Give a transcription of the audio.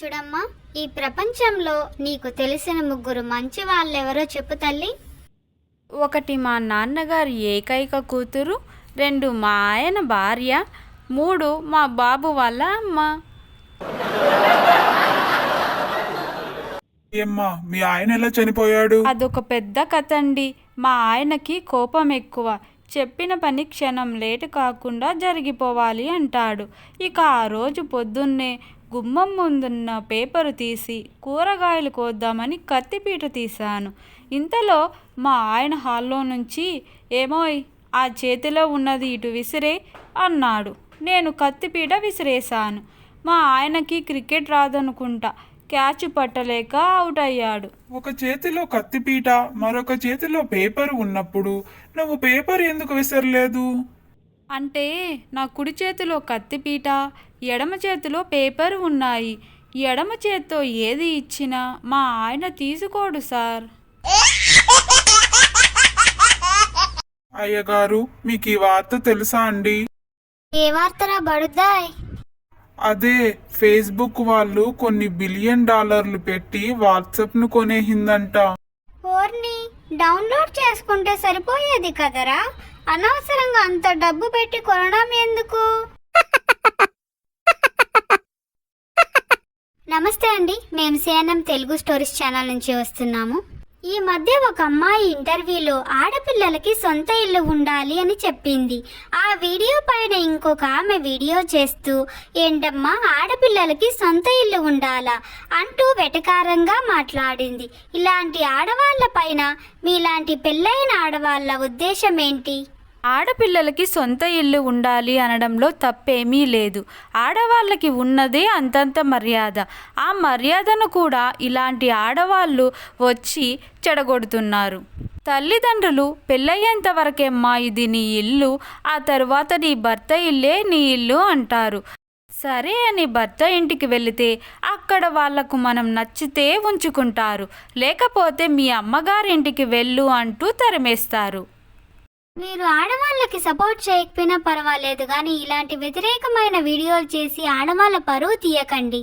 చూడమ్మా, ఈ ప్రపంచంలో నీకు తెలిసిన ముగ్గురు మంచి వాళ్ళెవరో చెప్పు తల్లి. ఒకటి మా నాన్నగారి ఏకైక కూతురు, 2 మా ఆయన భార్య, 3 మా బాబు వాళ్ళ అమ్మ. ఏమ్మా మీ ఆయన ఎలా చనిపోయాడు? అదొక పెద్ద కథ అండి. మా ఆయనకి కోపం ఎక్కువ. చెప్పిన పని క్షణం లేటు కాకుండా జరిగిపోవాలి అంటాడు. ఇక ఆ రోజు పొద్దున్నే గుమ్మం ముందున్న పేపరు తీసి కూరగాయలు కోద్దామని కత్తిపీట తీశాను. ఇంతలో మా ఆయన హాల్లో నుంచి, ఏమోయ్ ఆ చేతిలో ఉన్నది ఇటు విసిరే అన్నాడు. నేను కత్తిపీట విసిరేశాను. మా ఆయనకి క్రికెట్ రాదనుకుంటా, క్యాచ్ పట్టలేక అవుట్ అయ్యాడు. ఒక చేతిలో కత్తిపీట మరొక చేతిలో పేపర్ ఉన్నప్పుడు నువ్వు పేపర్ ఎందుకు విసరలేదు? అంటే నా కుడి చేతిలో కత్తిపీట, ఎడమ చేతిలో పేపర్ ఉన్నాయి. ఎడమ చేత్తో ఏది ఇచ్చినా మా ఆయన తీసుకోడు సార్. అయ్యగారు మీకు ఈ వార్త తెలుసా అండి? ఏ వార్తరా బడుద్దాయ్? అదే ఫేస్బుక్ వాళ్ళు కొన్ని $1 బిలియన్ పెట్టి వాట్సాప్ ను కొనేసిందంట. ఓర్ని, డౌన్లోడ్ చేసుకుంటే సరిపోయేది కదరా, అనవసరంగా అంత డబ్బు పెట్టి కొనడం ఎందుకు? నమస్తే అండి, మేము సిఎన్ఎం తెలుగు స్టోరీస్ ఛానల్ నుంచి వస్తున్నాము. ఈ మధ్య ఒక అమ్మాయి ఇంటర్వ్యూలో ఆడపిల్లలకి సొంత ఇల్లు ఉండాలి అని చెప్పింది. ఆ వీడియో పైన ఇంకొక ఆమె వీడియో చేస్తూ, ఏంటమ్మా ఆడపిల్లలకి సొంత ఇల్లు ఉండాలా అంటూ వెటకారంగా మాట్లాడింది. ఇలాంటి ఆడవాళ్ళ పైన మీలాంటి పెళ్ళైన ఆడవాళ్ళ ఉద్దేశం ఏంటి? ఆడపిల్లలకి సొంత ఇల్లు ఉండాలి అనడంలో తప్పేమీ లేదు. ఆడవాళ్ళకి ఉన్నదే అంతంత మర్యాద. ఆ మర్యాదను కూడా ఇలాంటి ఆడవాళ్ళు వచ్చి చెడగొడుతున్నారు. తల్లిదండ్రులు పెళ్ళయ్యేంత వరకేమ్మా ఇది నీ ఇల్లు, ఆ తరువాత నీ భర్త ఇల్లే నీ ఇల్లు అంటారు. సరే అని భర్త ఇంటికి వెళితే అక్కడ వాళ్లకు మనం నచ్చితే ఉంచుకుంటారు, లేకపోతే మీ అమ్మగారింటికి వెళ్ళు అంటూ తరిమేస్తారు. మీరు ఆడవాళ్ళకి సపోర్ట్ చేయకపోయినా పర్వాలేదు, కానీ ఇలాంటి వ్యతిరేకమైన వీడియోలు చేసి ఆడవాళ్ళ పరువు తీయకండి.